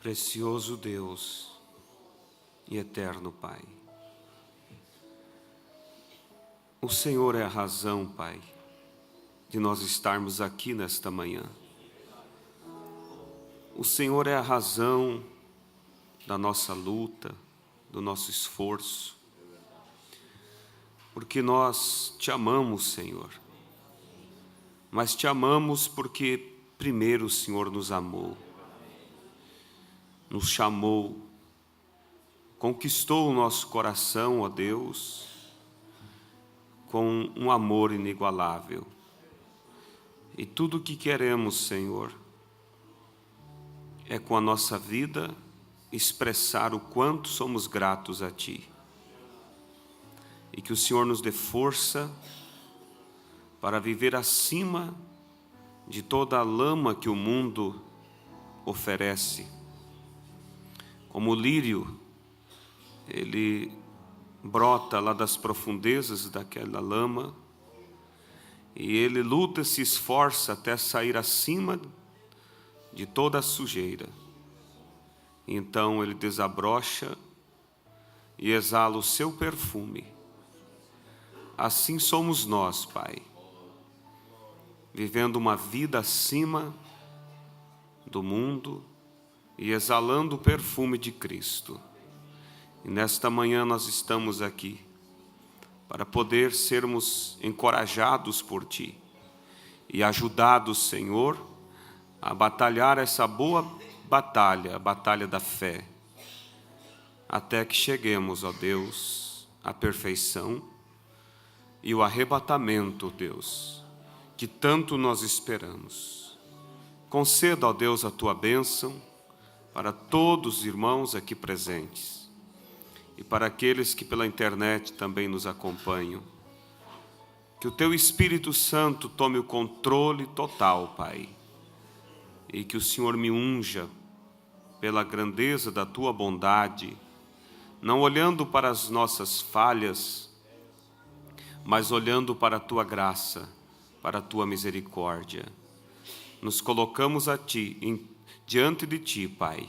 Precioso Deus e eterno Pai, o Senhor é a razão, Pai, de nós estarmos aqui nesta manhã. O Senhor é a razão da nossa luta, do nosso esforço, porque nós te amamos, Senhor, mas te amamos porque primeiro o Senhor nos amou, nos chamou, conquistou o nosso coração, ó Deus, com um amor inigualável. E tudo o que queremos, Senhor, é com a nossa vida expressar o quanto somos gratos a Ti. E que o Senhor nos dê força para viver acima de toda a lama que o mundo oferece. Como o lírio, ele brota lá das profundezas daquela lama, e ele luta, se esforça até sair acima de toda a sujeira. Então ele desabrocha e exala o seu perfume. Assim somos nós, Pai, vivendo uma vida acima do mundo e exalando o perfume de Cristo. E nesta manhã nós estamos aqui para poder sermos encorajados por Ti e ajudados, Senhor, a batalhar essa boa batalha, a batalha da fé, até que cheguemos, ó Deus, à perfeição e o arrebatamento, Deus, que tanto nós esperamos. Conceda, ó Deus, a Tua bênção para todos os irmãos aqui presentes e para aqueles que pela internet também nos acompanham. Que o Teu Espírito Santo tome o controle total, Pai, e que o Senhor me unja pela grandeza da Tua bondade, não olhando para as nossas falhas, mas olhando para a Tua graça, para a Tua misericórdia. Nos colocamos a Ti, diante de Ti, Pai,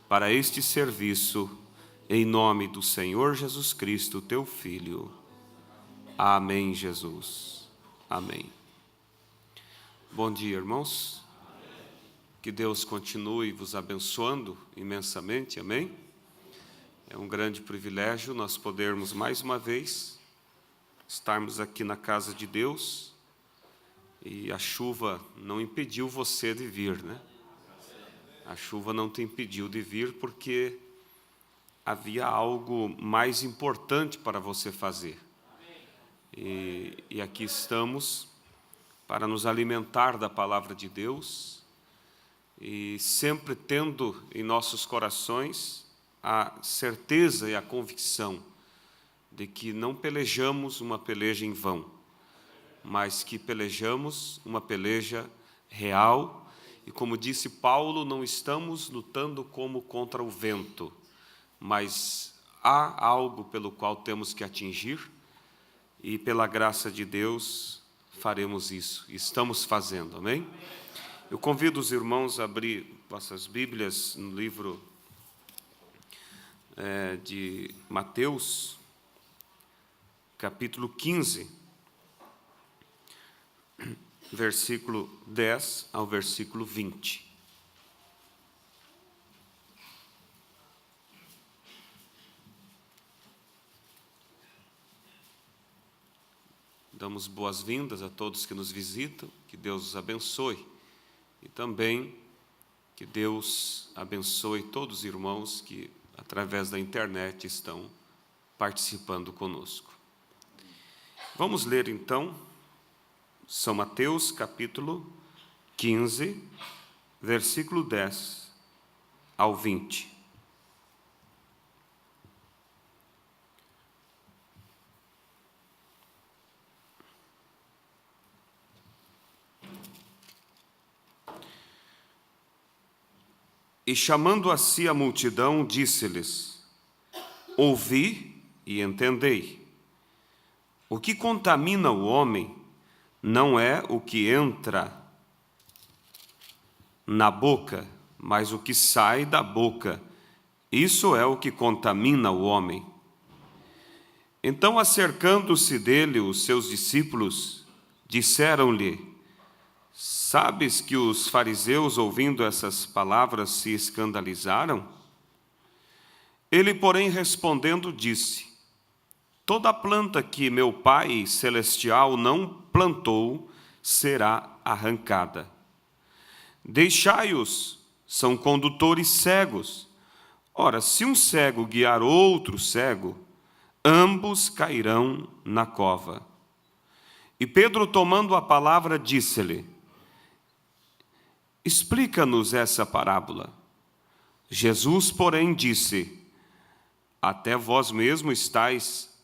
para este serviço, em nome do Senhor Jesus Cristo, Teu Filho. Amém, Jesus. Amém. Bom dia, irmãos. Que Deus continue vos abençoando imensamente, amém? É um grande privilégio nós podermos mais uma vez estarmos aqui na casa de Deus, e a chuva não impediu você de vir, né? A chuva não te impediu de vir porque havia algo mais importante para você fazer. E aqui estamos para nos alimentar da palavra de Deus, e sempre tendo em nossos corações a certeza e a convicção de que não pelejamos uma peleja em vão, mas que pelejamos uma peleja real. E como disse Paulo, não estamos lutando como contra o vento, mas há algo pelo qual temos que atingir, e pela graça de Deus faremos isso, estamos fazendo, amém? Eu convido os irmãos a abrir vossas Bíblias no livro de Mateus, capítulo 15, versículo 10 ao versículo 20. Damos boas-vindas a todos que nos visitam, que Deus os abençoe. E também que Deus abençoe todos os irmãos que, através da internet, estão participando conosco. Vamos ler, então, São Mateus, capítulo 15, versículo 10 ao 20. E chamando a si a multidão, disse-lhes: ouvi e entendei. O que contamina o homem não é o que entra na boca, mas o que sai da boca, isso é o que contamina o homem. Então, acercando-se dele, os seus discípulos disseram-lhe: sabes que os fariseus, ouvindo essas palavras, se escandalizaram? Ele, porém, respondendo, disse: toda planta que meu Pai celestial não plantou será arrancada. Deixai-os, são condutores cegos. Ora, se um cego guiar outro cego, ambos cairão na cova. E Pedro, tomando a palavra, disse-lhe: explica-nos essa parábola. Jesus, porém, disse: até vós mesmo estáis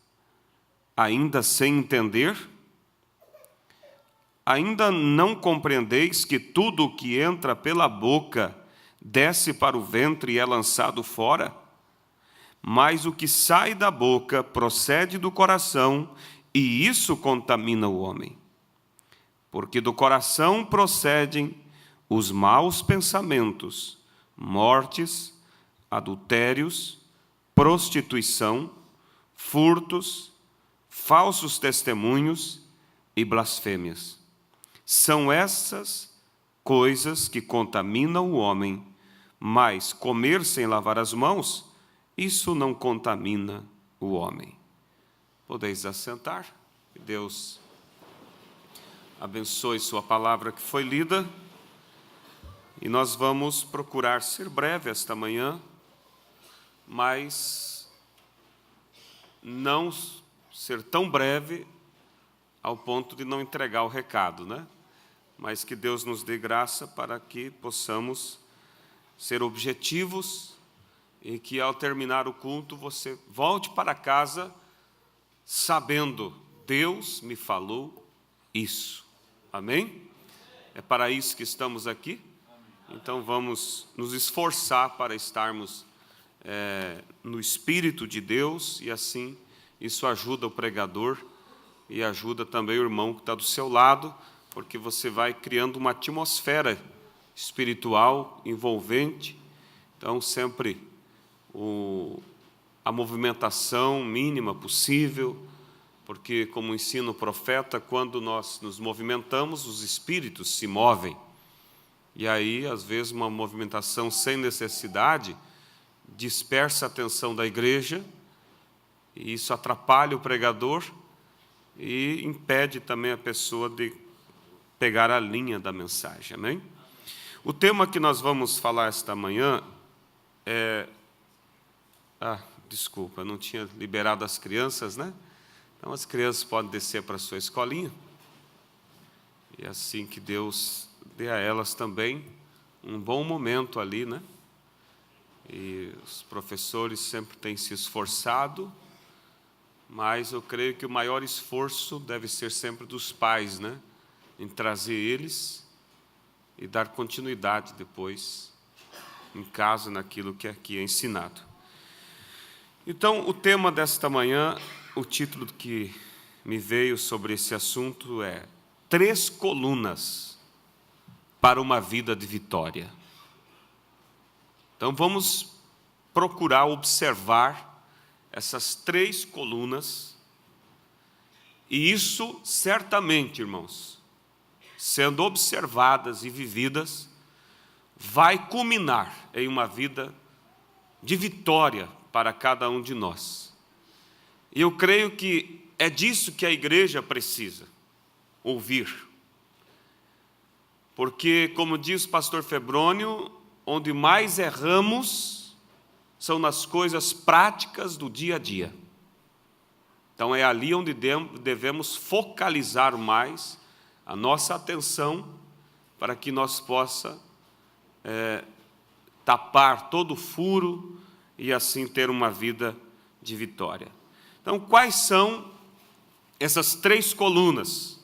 ainda sem entender? Ainda não compreendeis que tudo o que entra pela boca desce para o ventre e é lançado fora? Mas o que sai da boca procede do coração, e isso contamina o homem. Porque do coração procedem os maus pensamentos, mortes, adultérios, prostituição, furtos, falsos testemunhos e blasfêmias. São essas coisas que contaminam o homem, mas comer sem lavar as mãos, isso não contamina o homem. Podeis assentar. Que Deus abençoe sua palavra que foi lida. E nós vamos procurar ser breve esta manhã, mas não ser tão breve ao ponto de não entregar o recado, né? Mas que Deus nos dê graça para que possamos ser objetivos e que, ao terminar o culto, você volte para casa sabendo: Deus me falou isso. Amém? É para isso que estamos aqui. Então, vamos nos esforçar para estarmos no Espírito de Deus, e assim isso ajuda o pregador e ajuda também o irmão que está do seu lado, porque você vai criando uma atmosfera espiritual envolvente. Então, sempre a movimentação mínima possível, porque, como ensina o profeta, quando nós nos movimentamos, os espíritos se movem. E aí, às vezes, uma movimentação sem necessidade dispersa a atenção da igreja, e isso atrapalha o pregador e impede também a pessoa de pegar a linha da mensagem. Amém? O tema que nós vamos falar esta manhã é... desculpa, eu não tinha liberado as crianças, né? Então, as crianças podem descer para a sua escolinha, e assim que Deus dê a elas também um bom momento ali, né? E os professores sempre têm se esforçado, mas eu creio que o maior esforço deve ser sempre dos pais, né? Em trazer eles e dar continuidade depois, em casa, naquilo que aqui é ensinado. Então, o tema desta manhã, o título que me veio sobre esse assunto é 3 colunas para uma vida de vitória. Então, vamos procurar observar essas 3 colunas, e isso, certamente, irmãos, sendo observadas e vividas, vai culminar em uma vida de vitória para cada um de nós. E eu creio que é disso que a igreja precisa ouvir. Porque, como diz o pastor Febrônio, onde mais erramos são nas coisas práticas do dia a dia. Então, é ali onde devemos focalizar mais a nossa atenção, para que nós possa tapar todo furo e assim ter uma vida de vitória. Então, quais são essas 3 colunas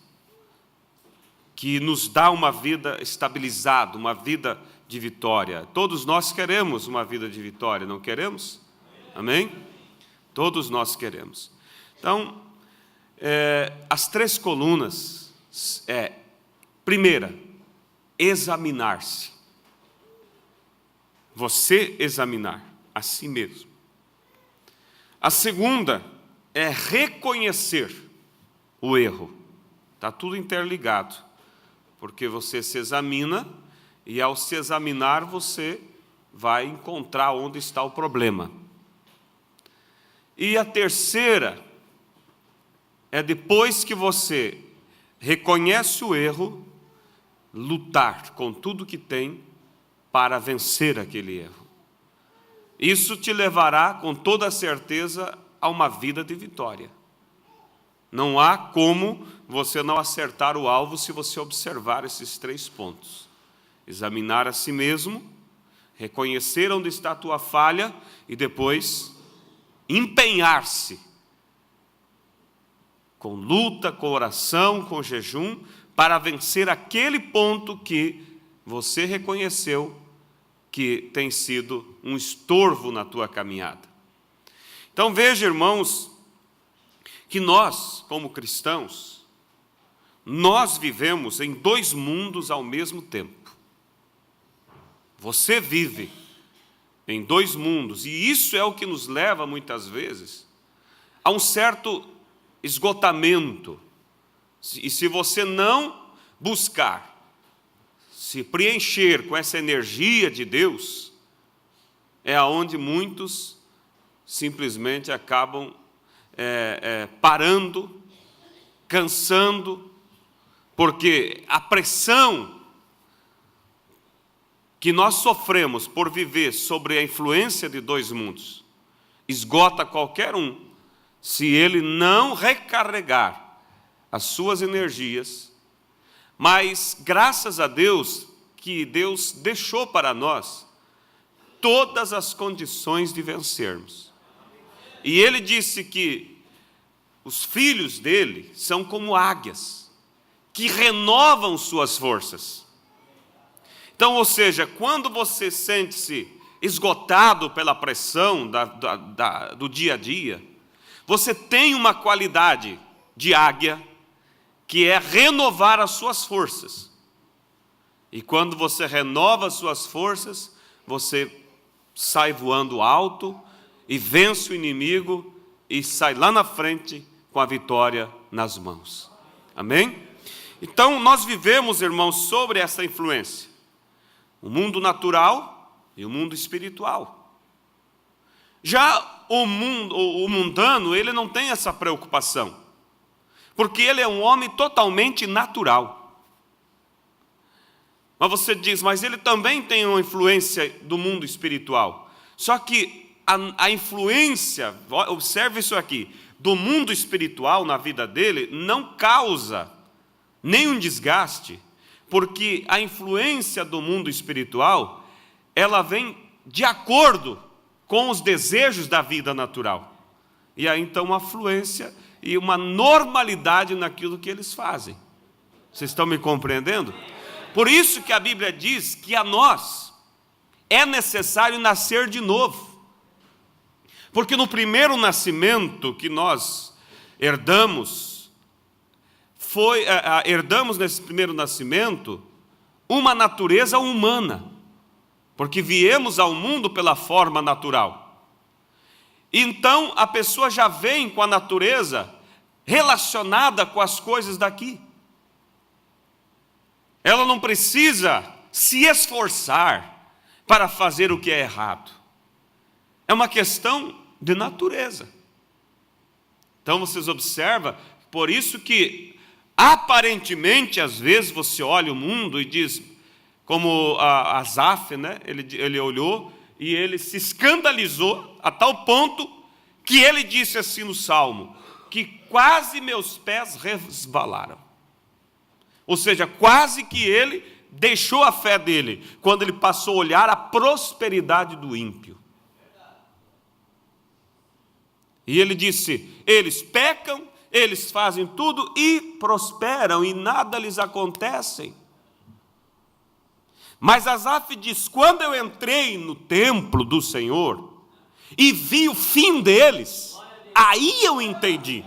que nos dá uma vida estabilizada, uma vida de vitória? Todos nós queremos uma vida de vitória, não queremos? Amém? Todos nós queremos. Então, as 3 colunas primeira, examinar-se. Você examinar a si mesmo. A segunda é reconhecer o erro. Está tudo interligado, porque você se examina e ao se examinar você vai encontrar onde está o problema. E a terceira é, depois que você reconhece o erro, lutar com tudo que tem para vencer aquele erro. Isso te levará, com toda certeza, a uma vida de vitória. Não há como você não acertar o alvo se você observar esses 3 pontos. Examinar a si mesmo, reconhecer onde está a tua falha e depois empenhar-se com luta, com oração, com jejum, para vencer aquele ponto que você reconheceu que tem sido um estorvo na tua caminhada. Então veja, irmãos, que nós, como cristãos, nós vivemos em 2 mundos ao mesmo tempo. Você vive em 2 mundos, e isso é o que nos leva, muitas vezes, a um certo esgotamento. E se você não buscar se preencher com essa energia de Deus, é aonde muitos simplesmente acabam parando, cansando, porque a pressão que nós sofremos por viver sobre a influência de 2 mundos esgota qualquer um, se ele não recarregar as suas energias. Mas graças a Deus que Deus deixou para nós todas as condições de vencermos. E Ele disse que os filhos dele são como águias, que renovam suas forças. Então, ou seja, quando você sente-se esgotado pela pressão do dia a dia, você tem uma qualidade de águia, que é renovar as suas forças. E quando você renova as suas forças, você sai voando alto e vence o inimigo e sai lá na frente com a vitória nas mãos. Amém? Então, nós vivemos, irmãos, sobre essa influência. O mundo natural e o mundo espiritual. Já o mundano, ele não tem essa preocupação, porque ele é um homem totalmente natural. Mas você diz, mas ele também tem uma influência do mundo espiritual. Só que a influência, observe isso aqui, do mundo espiritual na vida dele não causa nenhum desgaste, porque a influência do mundo espiritual, ela vem de acordo com os desejos da vida natural. E aí então uma fluência e uma normalidade naquilo que eles fazem. Vocês estão me compreendendo? Por isso que a Bíblia diz que a nós é necessário nascer de novo. Porque no primeiro nascimento que nós herdamos, herdamos nesse primeiro nascimento uma natureza humana, porque viemos ao mundo pela forma natural. Então a pessoa já vem com a natureza relacionada com as coisas daqui. Ela não precisa se esforçar para fazer o que é errado. É uma questão de natureza. Então vocês observam, por isso que aparentemente às vezes você olha o mundo e diz, como Asaf, né? ele olhou e ele se escandalizou a tal ponto que ele disse assim no Salmo, que quase meus pés resvalaram. Ou seja, quase que ele deixou a fé dele, quando ele passou a olhar a prosperidade do ímpio. E ele disse, eles pecam, eles fazem tudo e prosperam, e nada lhes acontece. Mas Asaf diz, quando eu entrei no templo do Senhor e vi o fim deles, aí eu entendi.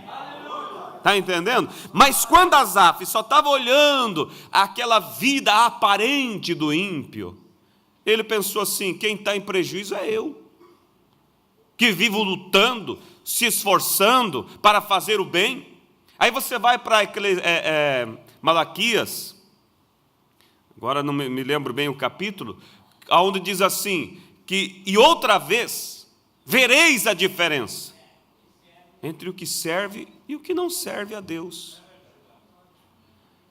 Está entendendo? Mas quando Asaf só estava olhando aquela vida aparente do ímpio, Ele pensou assim: quem está em prejuízo é eu, que vivo lutando, se esforçando para fazer o bem. Aí você vai para Malaquias, agora não me lembro bem o capítulo, onde diz assim, e outra vez vereis a diferença entre o que serve e o que não serve a Deus.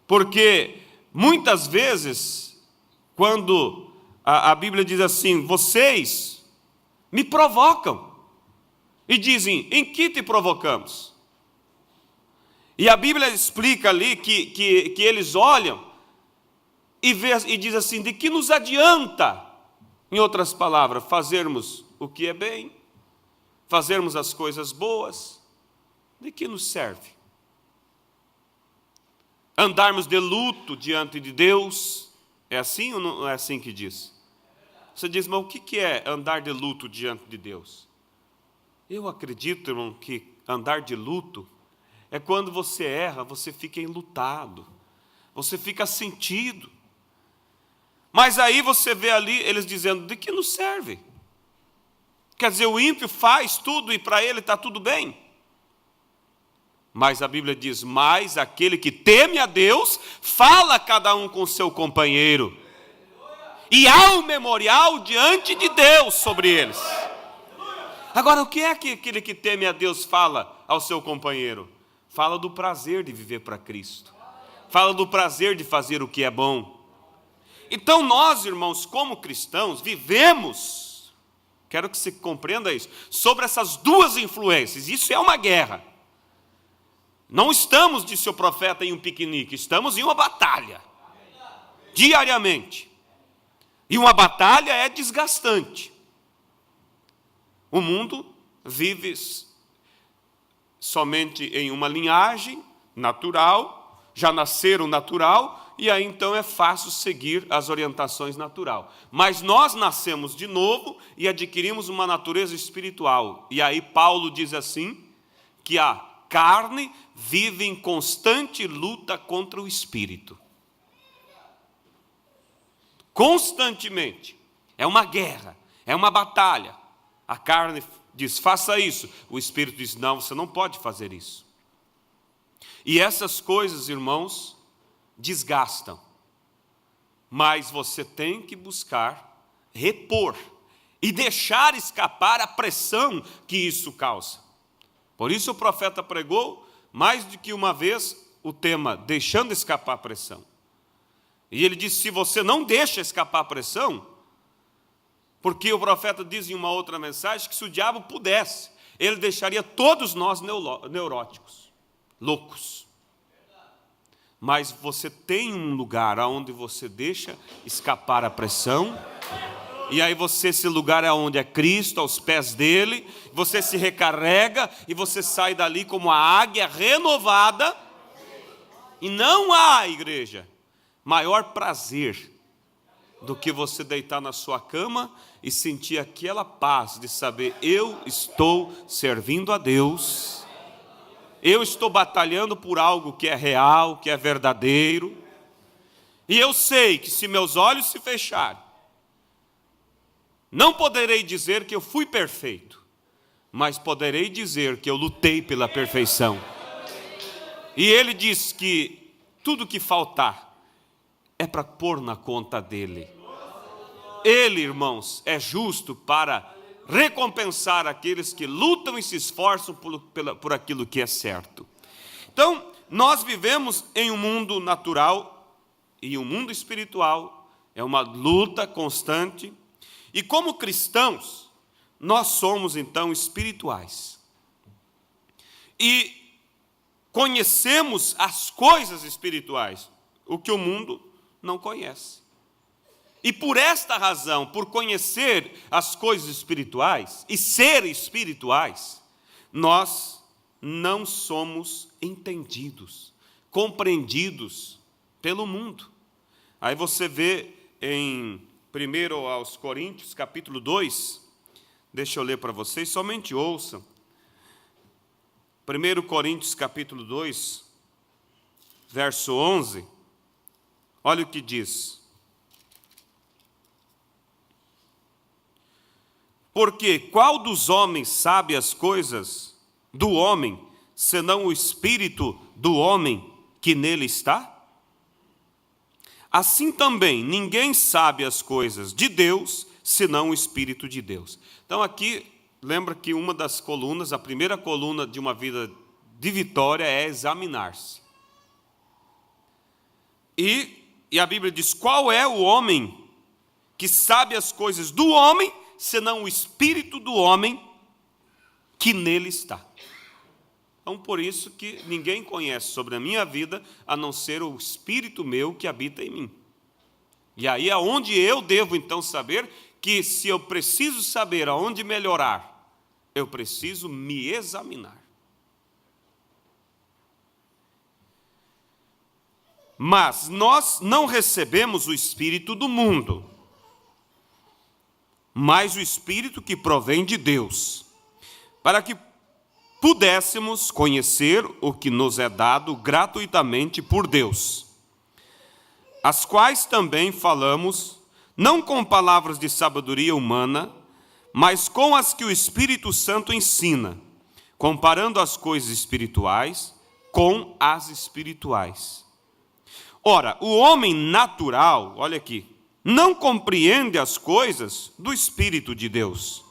Porque muitas vezes, quando a Bíblia diz assim, vocês me provocam, e dizem, em que te provocamos? E a Bíblia explica ali que eles olham e diz assim, de que nos adianta, em outras palavras, fazermos o que é bem, fazermos as coisas boas, de que nos serve? Andarmos de luto diante de Deus, é assim ou não é assim que diz? Você diz, mas o que é andar de luto diante de Deus? Eu acredito, irmão, que andar de luto é quando você erra, você fica enlutado, você fica sentido. Mas aí você vê ali eles dizendo, de que nos serve? Quer dizer, o ímpio faz tudo e para ele está tudo bem. Mas a Bíblia diz, mas aquele que teme a Deus, fala cada um com o seu companheiro. E há um memorial diante de Deus sobre eles. Agora, o que é que aquele que teme a Deus fala ao seu companheiro? Fala do prazer de viver para Cristo. Fala do prazer de fazer o que é bom. Então nós, irmãos, como cristãos, vivemos, quero que você compreenda isso, sobre essas duas influências. Isso é uma guerra. Não estamos, disse o profeta, em um piquenique, estamos em uma batalha. Diariamente. E uma batalha é desgastante. O mundo vive somente em uma linhagem natural, já nasceram natural, e aí então é fácil seguir as orientações natural. Mas nós nascemos de novo e adquirimos uma natureza espiritual. E aí Paulo diz assim, que a carne vive em constante luta contra o espírito. Constantemente. É uma guerra, é uma batalha. A carne diz, faça isso. O espírito diz, não, você não pode fazer isso. E essas coisas, irmãos, desgastam. Mas você tem que buscar repor e deixar escapar a pressão que isso causa. Por isso o profeta pregou mais do que uma vez o tema, deixando escapar a pressão. E ele disse, se você não deixa escapar a pressão, porque o profeta diz em uma outra mensagem que se o diabo pudesse, ele deixaria todos nós neuróticos, loucos. Mas você tem um lugar onde você deixa escapar a pressão, e aí esse lugar é onde é Cristo, aos pés dele, você se recarrega e você sai dali como a águia renovada, e não há, igreja, maior prazer do que você deitar na sua cama e sentir aquela paz de saber, eu estou servindo a Deus, eu estou batalhando por algo que é real, que é verdadeiro, e eu sei que se meus olhos se fecharem, não poderei dizer que eu fui perfeito, mas poderei dizer que eu lutei pela perfeição. E ele diz que tudo que faltar é para pôr na conta dele. Ele, irmãos, é justo para recompensar aqueles que lutam e se esforçam por aquilo que é certo. Então, nós vivemos em um mundo natural e um mundo espiritual, é uma luta constante, e como cristãos, nós somos então espirituais. E conhecemos as coisas espirituais, o que o mundo não conhece. E por esta razão, por conhecer as coisas espirituais e ser espirituais, nós não somos entendidos, compreendidos pelo mundo. Aí você vê em 1 aos Coríntios, capítulo 2, deixa eu ler para vocês, somente ouçam. 1 Coríntios, capítulo 2, verso 11, olha o que diz. Porque qual dos homens sabe as coisas do homem, senão o espírito do homem que nele está? Assim também, ninguém sabe as coisas de Deus, senão o Espírito de Deus. Então aqui, lembra que uma das colunas, a primeira coluna de uma vida de vitória é examinar-se. E a Bíblia diz, qual é o homem que sabe as coisas do homem, senão o Espírito do homem que nele está? Então, por isso que ninguém conhece sobre a minha vida, a não ser o Espírito meu que habita em mim. E aí é onde eu devo, então, saber que se eu preciso saber aonde melhorar, eu preciso me examinar. Mas nós não recebemos o Espírito do mundo, mas o Espírito que provém de Deus, para que pudéssemos conhecer o que nos é dado gratuitamente por Deus, as quais também falamos, não com palavras de sabedoria humana, mas com as que o Espírito Santo ensina, comparando as coisas espirituais com as espirituais. Ora, o homem natural, olha aqui, não compreende as coisas do Espírito de Deus,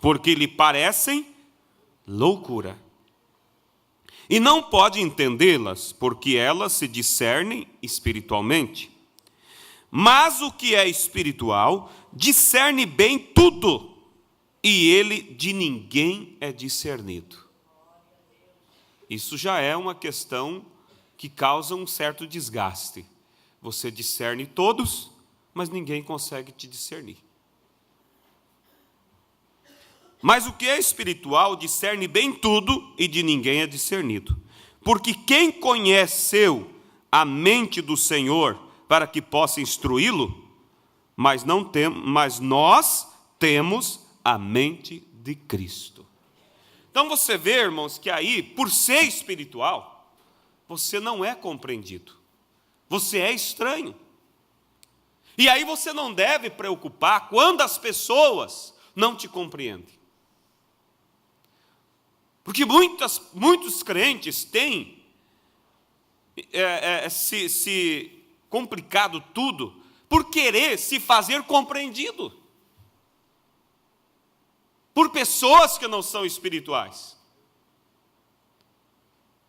porque lhe parecem loucura. E não pode entendê-las, porque elas se discernem espiritualmente. Mas o que é espiritual discerne bem tudo, e ele de ninguém é discernido. Isso já é uma questão que causa um certo desgaste. Você discerne todos, mas ninguém consegue te discernir. Mas o que é espiritual discerne bem tudo e de ninguém é discernido. Porque quem conheceu a mente do Senhor para que possa instruí-lo? Mas nós temos a mente de Cristo. Então você vê, irmãos, que aí, por ser espiritual, você não é compreendido. Você é estranho. E aí você não deve preocupar quando as pessoas não te compreendem. Porque muitos crentes têm se complicado tudo por querer se fazer compreendido por pessoas que não são espirituais.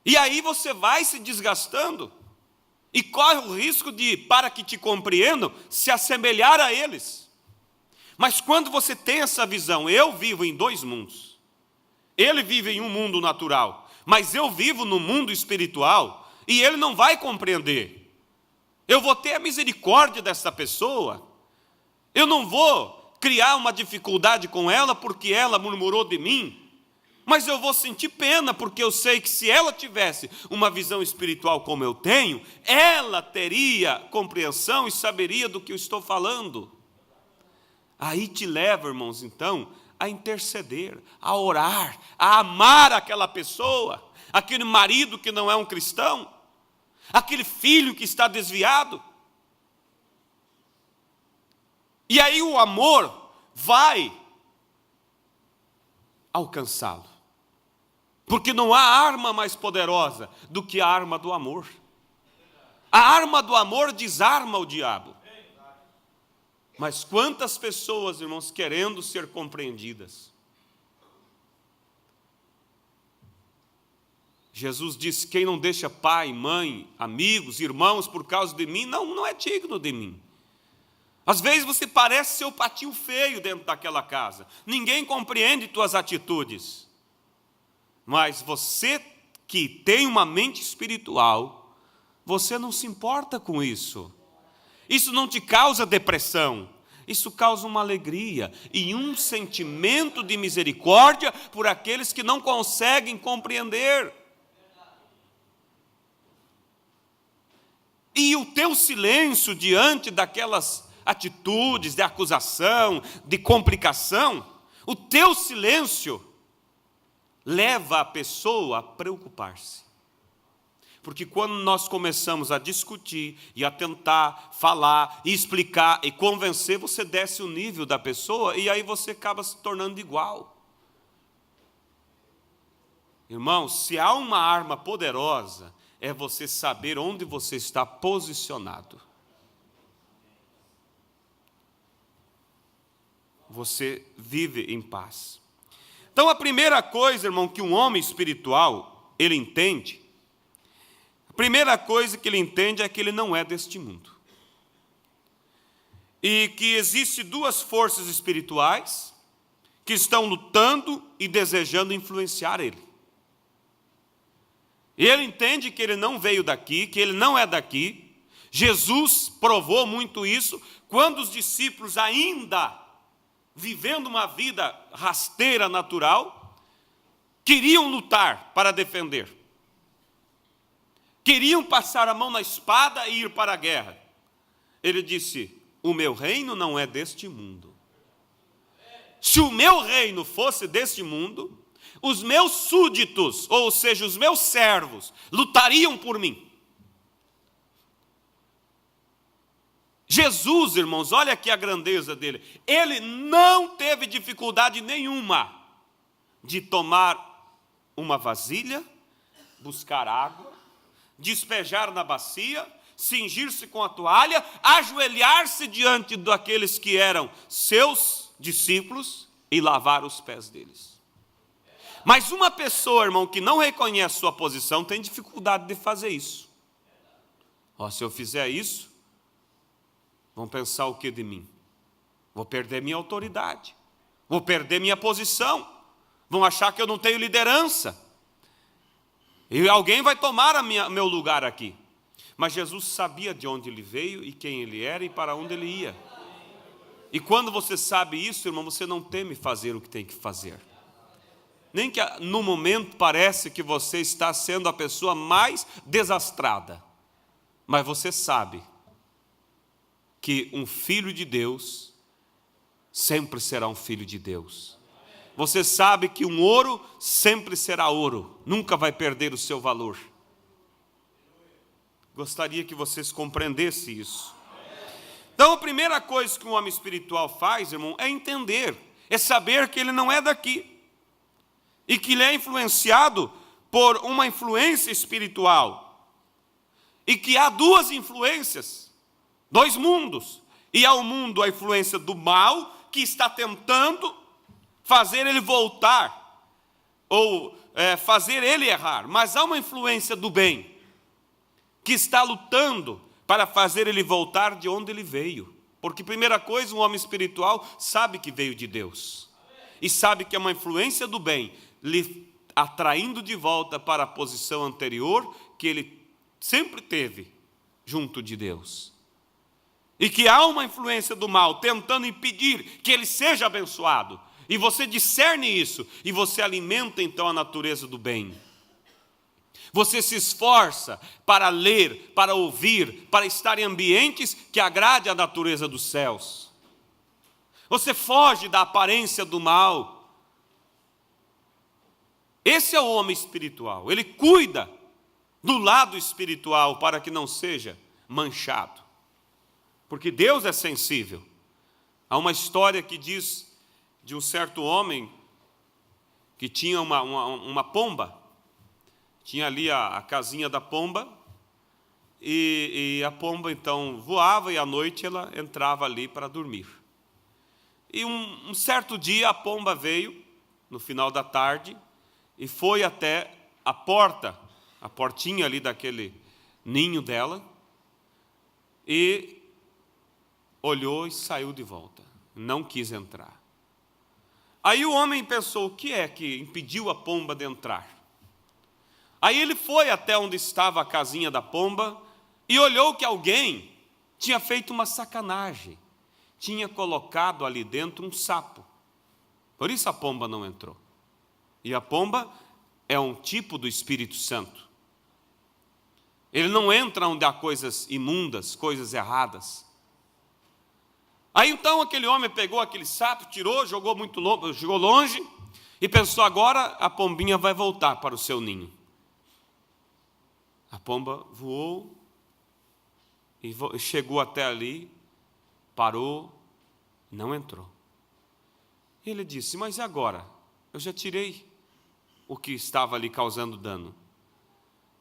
E aí você vai se desgastando e corre o risco de, para que te compreendam, se assemelhar a eles. Mas quando você tem essa visão, eu vivo em dois mundos. Ele vive em um mundo natural, mas eu vivo no mundo espiritual, e ele não vai compreender. Eu vou ter a misericórdia dessa pessoa, eu não vou criar uma dificuldade com ela porque ela murmurou de mim, mas eu vou sentir pena porque eu sei que se ela tivesse uma visão espiritual como eu tenho, ela teria compreensão e saberia do que eu estou falando. Aí te leva, irmãos, então, a interceder, a orar, a amar aquela pessoa, aquele marido que não é um cristão, aquele filho que está desviado. E aí o amor vai alcançá-lo. Porque não há arma mais poderosa do que a arma do amor. A arma do amor desarma o diabo. Mas quantas pessoas, irmãos, querendo ser compreendidas. Jesus disse, quem não deixa pai, mãe, amigos, irmãos por causa de mim, não é digno de mim. Às vezes você parece ser o patinho feio dentro daquela casa. Ninguém compreende tuas atitudes. Mas você que tem uma mente espiritual, você não se importa com isso. Isso não te causa depressão, isso causa uma alegria e um sentimento de misericórdia por aqueles que não conseguem compreender. E o teu silêncio diante daquelas atitudes de acusação, de complicação, o teu silêncio leva a pessoa a preocupar-se. Porque quando nós começamos a discutir e a tentar falar e explicar e convencer, você desce o nível da pessoa e aí você acaba se tornando igual. Irmãos, se há uma arma poderosa, é você saber onde você está posicionado. Você vive em paz. Então, a primeira coisa, irmão, que um homem espiritual, ele entende, a primeira coisa que ele entende é que ele não é deste mundo. E que existe duas forças espirituais que estão lutando e desejando influenciar ele. Ele entende que ele não veio daqui, que ele não é daqui. Jesus provou muito isso quando os discípulos, ainda vivendo uma vida rasteira, natural, queriam lutar para defender. Queriam passar a mão na espada e ir para a guerra. Ele disse: o meu reino não é deste mundo. Se o meu reino fosse deste mundo, os meus súditos, ou seja, os meus servos, lutariam por mim. Jesus, irmãos, olha aqui a grandeza dele. Ele não teve dificuldade nenhuma de tomar uma vasilha, buscar água, despejar na bacia, cingir-se com a toalha, ajoelhar-se diante daqueles que eram seus discípulos e lavar os pés deles. Mas uma pessoa, irmão, que não reconhece sua posição, tem dificuldade de fazer isso. Se eu fizer isso, vão pensar o que de mim? Vou perder minha autoridade, vou perder minha posição, vão achar que eu não tenho liderança, e alguém vai tomar meu lugar aqui. Mas Jesus sabia de onde ele veio e quem ele era e para onde ele ia. E quando você sabe isso, irmão, você não teme fazer o que tem que fazer. Nem que no momento parece que você está sendo a pessoa mais desastrada, mas você sabe que um filho de Deus sempre será um filho de Deus. Você sabe que um ouro sempre será ouro, nunca vai perder o seu valor. Gostaria que vocês compreendessem isso. Então, a primeira coisa que um homem espiritual faz, irmão, é entender, é saber que ele não é daqui. E que ele é influenciado por uma influência espiritual. E que há duas influências, dois mundos. E há o mundo, a influência do mal, que está tentando fazer ele voltar, ou fazer ele errar. Mas há uma influência do bem, que está lutando para fazer ele voltar de onde ele veio. Porque, primeira coisa, um homem espiritual sabe que veio de Deus. E sabe que é uma influência do bem, lhe atraindo de volta para a posição anterior que ele sempre teve junto de Deus. E que há uma influência do mal tentando impedir que ele seja abençoado. E você discerne isso e você alimenta então a natureza do bem. Você se esforça para ler, para ouvir, para estar em ambientes que agrade a natureza dos céus. Você foge da aparência do mal. Esse é o homem espiritual. Ele cuida do lado espiritual para que não seja manchado. Porque Deus é sensível. Há uma história que diz de um certo homem que tinha uma pomba. Tinha ali a casinha da pomba. E a pomba então voava e à noite ela entrava ali para dormir. E um certo dia a pomba veio, no final da tarde, e foi até a portinha ali daquele ninho dela, e olhou e saiu de volta, não quis entrar. Aí o homem pensou, o que é que impediu a pomba de entrar? Aí ele foi até onde estava a casinha da pomba, e olhou que alguém tinha feito uma sacanagem, tinha colocado ali dentro um sapo, por isso a pomba não entrou. E a pomba é um tipo do Espírito Santo. Ele não entra onde há coisas imundas, coisas erradas. Aí então aquele homem pegou aquele sapo, tirou, jogou longe e pensou, agora a pombinha vai voltar para o seu ninho. A pomba voou e chegou até ali, parou, não entrou. Ele disse: mas e agora? Eu já tirei o que estava ali causando dano.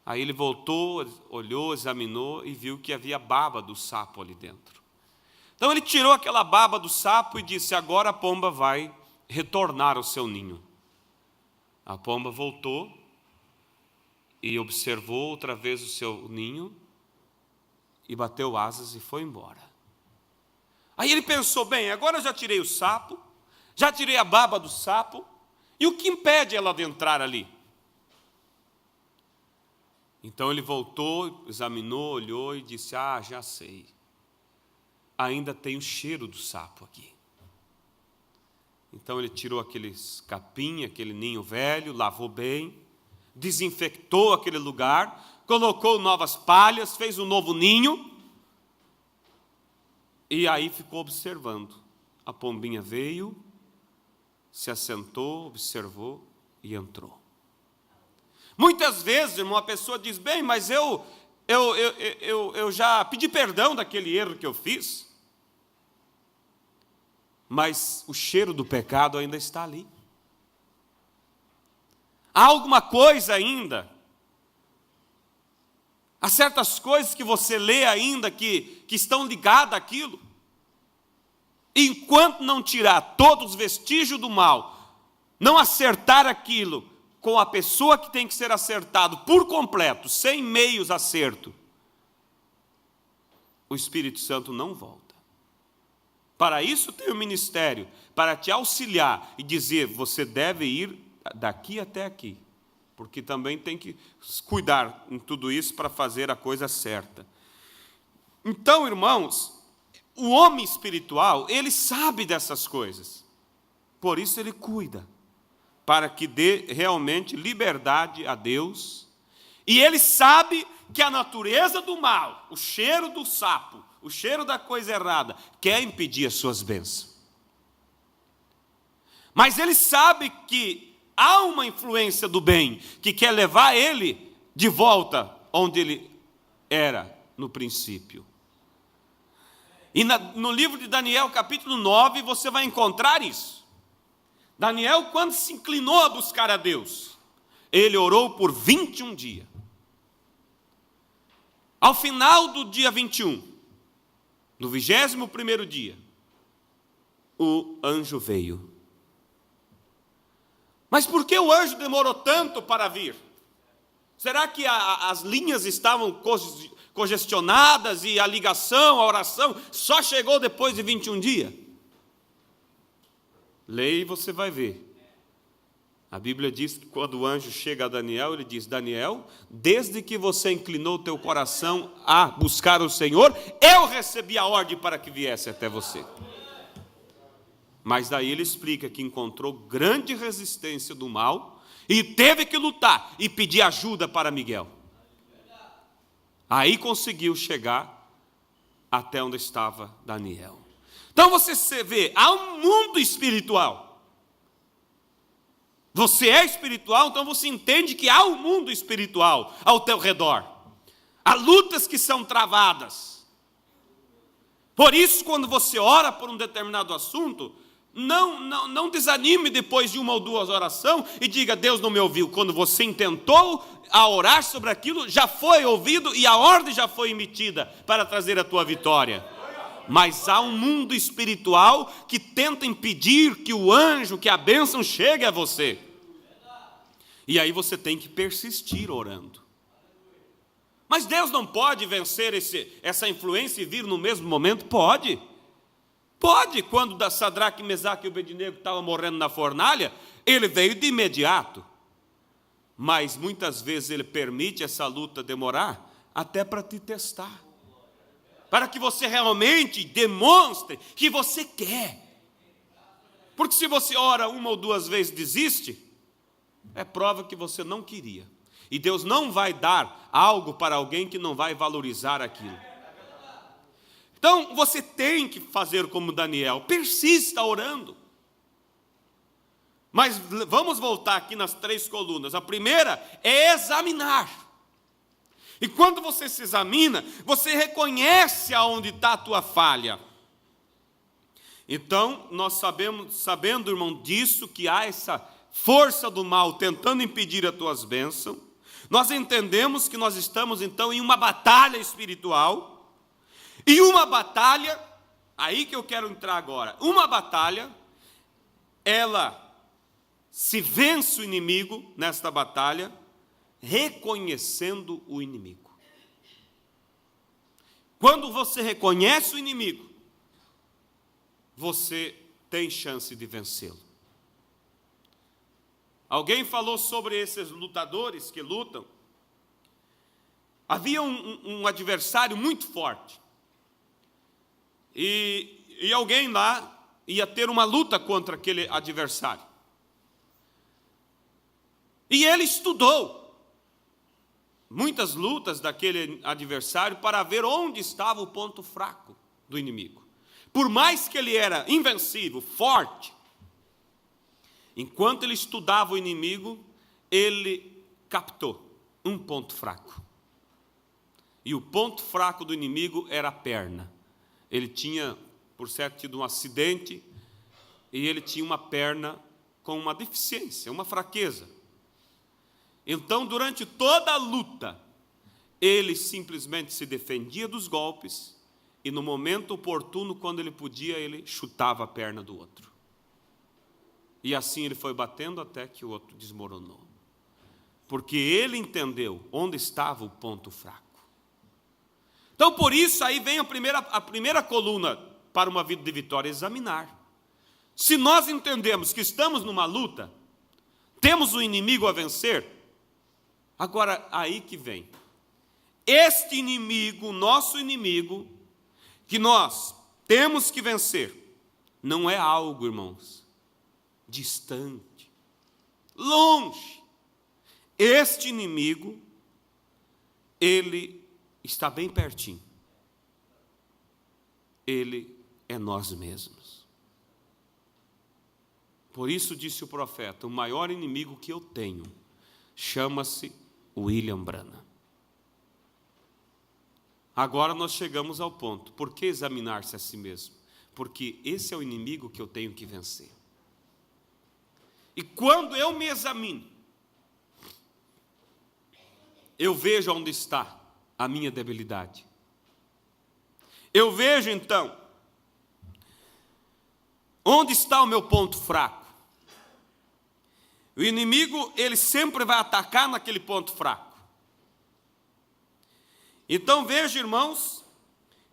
Aí ele voltou, olhou, examinou e viu que havia baba do sapo ali dentro. Então ele tirou aquela baba do sapo e disse: agora a pomba vai retornar ao seu ninho. A pomba voltou e observou outra vez o seu ninho e bateu asas e foi embora. Aí ele pensou: bem, agora eu já tirei o sapo, já tirei a baba do sapo, e o que impede ela de entrar ali? Então ele voltou, examinou, olhou e disse: ah, já sei. Ainda tem o cheiro do sapo aqui. Então ele tirou aqueles capim, aquele ninho velho, lavou bem, desinfectou aquele lugar, colocou novas palhas, fez um novo ninho, e aí ficou observando. A pombinha veio, se assentou, observou e entrou. Muitas vezes, irmão, a pessoa diz: bem, mas eu já pedi perdão daquele erro que eu fiz. Mas o cheiro do pecado ainda está ali. Há alguma coisa ainda. Há certas coisas que você lê ainda que estão ligadas àquilo. Enquanto não tirar todos os vestígios do mal, não acertar aquilo com a pessoa que tem que ser acertado por completo, sem meios acerto, o Espírito Santo não volta. Para isso tem o ministério, para te auxiliar e dizer: você deve ir daqui até aqui, porque também tem que cuidar em tudo isso para fazer a coisa certa. Então, irmãos, o homem espiritual, ele sabe dessas coisas, por isso ele cuida, para que dê realmente liberdade a Deus, e ele sabe que a natureza do mal, o cheiro do sapo, o cheiro da coisa errada, quer impedir as suas bênçãos. Mas ele sabe que há uma influência do bem que quer levar ele de volta onde ele era no princípio. E no livro de Daniel, capítulo 9, você vai encontrar isso. Daniel, quando se inclinou a buscar a Deus, ele orou por 21 dias. Ao final do dia 21, no 21º dia, o anjo veio. Mas por que o anjo demorou tanto para vir? Será que as linhas estavam congestionadas e a ligação, a oração, só chegou depois de 21 dias? Leia e você vai ver. A Bíblia diz que quando o anjo chega a Daniel, ele diz: Daniel, desde que você inclinou teu coração a buscar o Senhor, eu recebi a ordem para que viesse até você. Mas daí ele explica que encontrou grande resistência do mal e teve que lutar e pedir ajuda para Miguel. Aí conseguiu chegar até onde estava Daniel. Então você vê, há um mundo espiritual. Você é espiritual, então você entende que há um mundo espiritual ao teu redor. Há lutas que são travadas. Por isso, quando você ora por um determinado assunto, não desanime depois de uma ou duas orações e diga: Deus não me ouviu. Quando você intentou a orar sobre aquilo, já foi ouvido e a ordem já foi emitida para trazer a tua vitória. Mas há um mundo espiritual que tenta impedir que o anjo, que a bênção chegue a você. E aí você tem que persistir orando. Mas Deus não pode vencer essa influência e vir no mesmo momento? Pode. Pode. Quando Sadraque, Mesaque e Abednego estavam morrendo na fornalha, ele veio de imediato. Mas muitas vezes ele permite essa luta demorar até para te testar. Para que você realmente demonstre que você quer. Porque se você ora uma ou duas vezes e desiste, é prova que você não queria. E Deus não vai dar algo para alguém que não vai valorizar aquilo. Então você tem que fazer como Daniel, persista orando. Mas vamos voltar aqui nas 3 colunas. A primeira é examinar. E quando você se examina, você reconhece aonde está a tua falha. Então, nós sabendo, irmão, disso, que há essa força do mal tentando impedir as tuas bênçãos, nós entendemos que nós estamos, então, em uma batalha espiritual, e uma batalha, aí que eu quero entrar agora, uma batalha, ela se vence o inimigo nesta batalha, reconhecendo o inimigo. Quando você reconhece o inimigo, você tem chance de vencê-lo. Alguém falou sobre esses lutadores que lutam. Havia um adversário muito forte. E alguém lá ia ter uma luta contra aquele adversário. E ele estudou muitas lutas daquele adversário para ver onde estava o ponto fraco do inimigo. Por mais que ele era invencível, forte, enquanto ele estudava o inimigo, ele captou um ponto fraco. E o ponto fraco do inimigo era a perna. Ele tinha, por certo, tido um acidente, e ele tinha uma perna com uma deficiência, uma fraqueza. Então, durante toda a luta, ele simplesmente se defendia dos golpes, e no momento oportuno, quando ele podia, ele chutava a perna do outro. E assim ele foi batendo até que o outro desmoronou. Porque ele entendeu onde estava o ponto fraco. Então, por isso, aí vem a primeira coluna para uma vida de vitória, examinar. Se nós entendemos que estamos numa luta, temos um inimigo a vencer, agora, aí que vem. Este inimigo, nosso inimigo, que nós temos que vencer, não é algo, irmãos, distante, longe. Este inimigo, ele está bem pertinho. Ele é nós mesmos. Por isso disse o profeta, o maior inimigo que eu tenho chama-se William Branham. Agora nós chegamos ao ponto. Por que examinar-se a si mesmo? Porque esse é o inimigo que eu tenho que vencer. E quando eu me examino, eu vejo onde está a minha debilidade. Eu vejo então onde está o meu ponto fraco. O inimigo, ele sempre vai atacar naquele ponto fraco. Então veja, irmãos,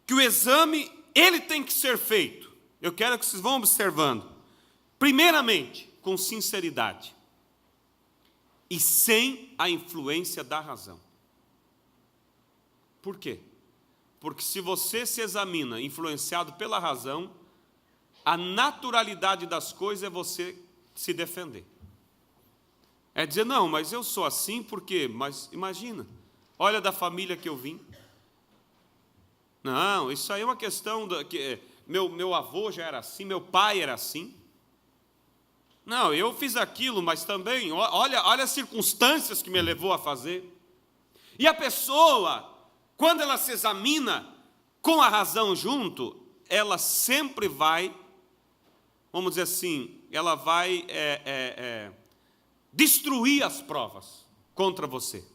que o exame, ele tem que ser feito. Eu quero que vocês vão observando. Primeiramente, com sinceridade. E sem a influência da razão. Por quê? Porque se você se examina influenciado pela razão, a naturalidade das coisas é você se defender. É dizer, não, mas eu sou assim porque, mas imagina, olha da família que eu vim. Não, isso aí é uma questão, meu avô já era assim, meu pai era assim. Não, eu fiz aquilo, mas também, olha as circunstâncias que me levou a fazer. E a pessoa, quando ela se examina com a razão junto, ela sempre vai, vamos dizer assim, ela vai destruir as provas contra você.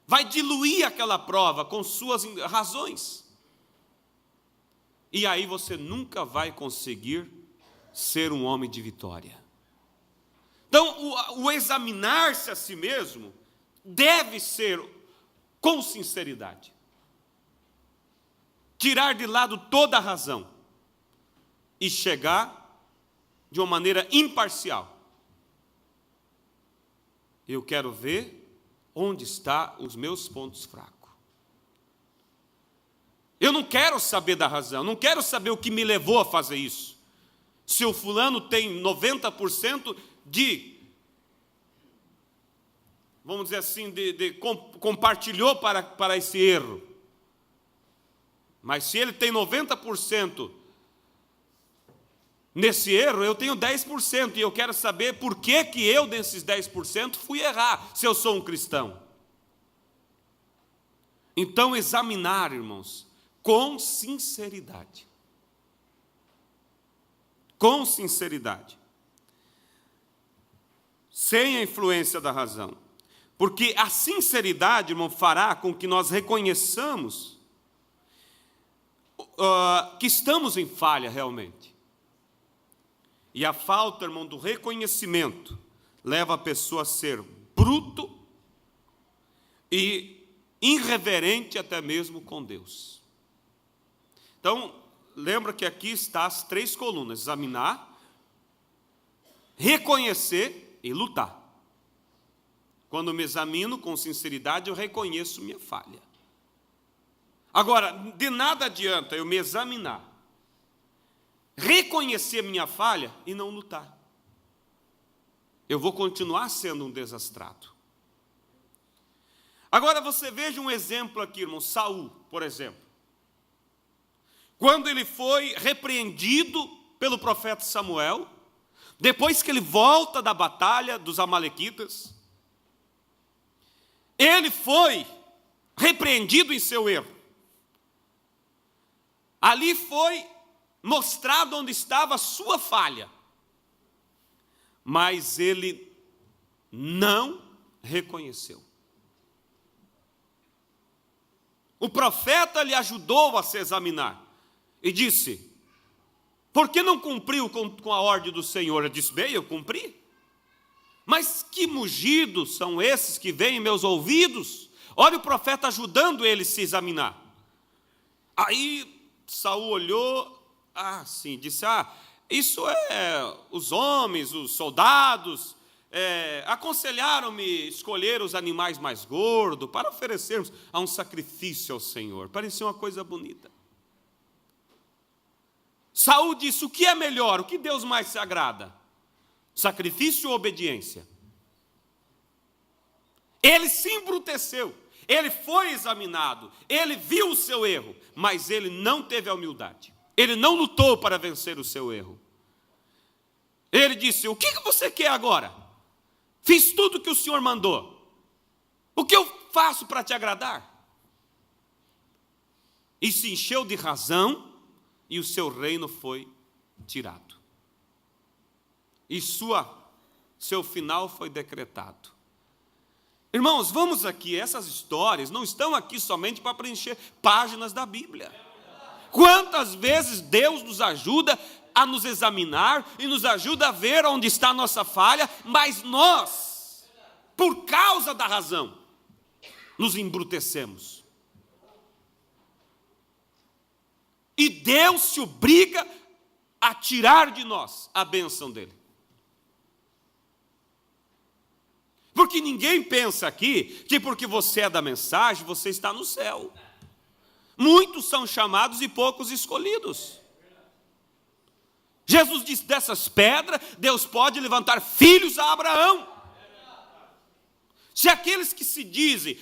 Vai diluir aquela prova com suas razões. E aí você nunca vai conseguir ser um homem de vitória. Então, o examinar-se a si mesmo deve ser com sinceridade. Tirar de lado toda a razão e chegar de uma maneira imparcial. Eu quero ver onde estão os meus pontos fracos. Eu não quero saber da razão, não quero saber o que me levou a fazer isso. Se o fulano tem 90% vamos dizer assim, compartilhou para esse erro. Mas se ele tem 90% nesse erro, eu tenho 10%, e eu quero saber por que eu, desses 10%, fui errar, se eu sou um cristão. Então, examinar, irmãos, com sinceridade. Com sinceridade. Sem a influência da razão. Porque a sinceridade, irmão, fará com que nós reconheçamos que estamos em falha realmente. E a falta, irmão, do reconhecimento leva a pessoa a ser bruto e irreverente até mesmo com Deus. Então, lembra que aqui está as 3 colunas: examinar, reconhecer e lutar. Quando eu me examino com sinceridade, eu reconheço minha falha. Agora, de nada adianta eu me examinar, reconhecer minha falha e não lutar. Eu vou continuar sendo um desastrado. Agora você veja um exemplo aqui, irmão, Saul, por exemplo. Quando ele foi repreendido pelo profeta Samuel, depois que ele volta da batalha dos amalequitas, ele foi repreendido em seu erro. Ali foi mostrado onde estava a sua falha. Mas ele não reconheceu. O profeta lhe ajudou a se examinar e disse: por que não cumpriu com a ordem do Senhor? Ele disse: bem, eu cumpri. Mas que mugidos são esses que vêm em meus ouvidos? Olha o profeta ajudando ele a se examinar. Aí Saul olhou, disse: isso é os homens, os soldados, aconselharam-me escolher os animais mais gordos para oferecermos a um sacrifício ao Senhor. Parecia uma coisa bonita. Saul disse: o que é melhor? O que Deus mais se agrada? Sacrifício ou obediência? Ele se embruteceu, ele foi examinado, ele viu o seu erro, mas ele não teve a humildade. Ele não lutou para vencer o seu erro. Ele disse: o que você quer agora? Fiz tudo o que o Senhor mandou. O que eu faço para te agradar? E se encheu de razão, e o seu reino foi tirado. E seu final foi decretado. Irmãos, vamos aqui, essas histórias não estão aqui somente para preencher páginas da Bíblia. Quantas vezes Deus nos ajuda a nos examinar e nos ajuda a ver onde está a nossa falha, mas nós, por causa da razão, nos embrutecemos. E Deus se obriga a tirar de nós a bênção dele. Porque ninguém pensa aqui que porque você é da mensagem, você está no céu. Muitos são chamados e poucos escolhidos. Jesus disse: dessas pedras, Deus pode levantar filhos a Abraão. Se aqueles que se dizem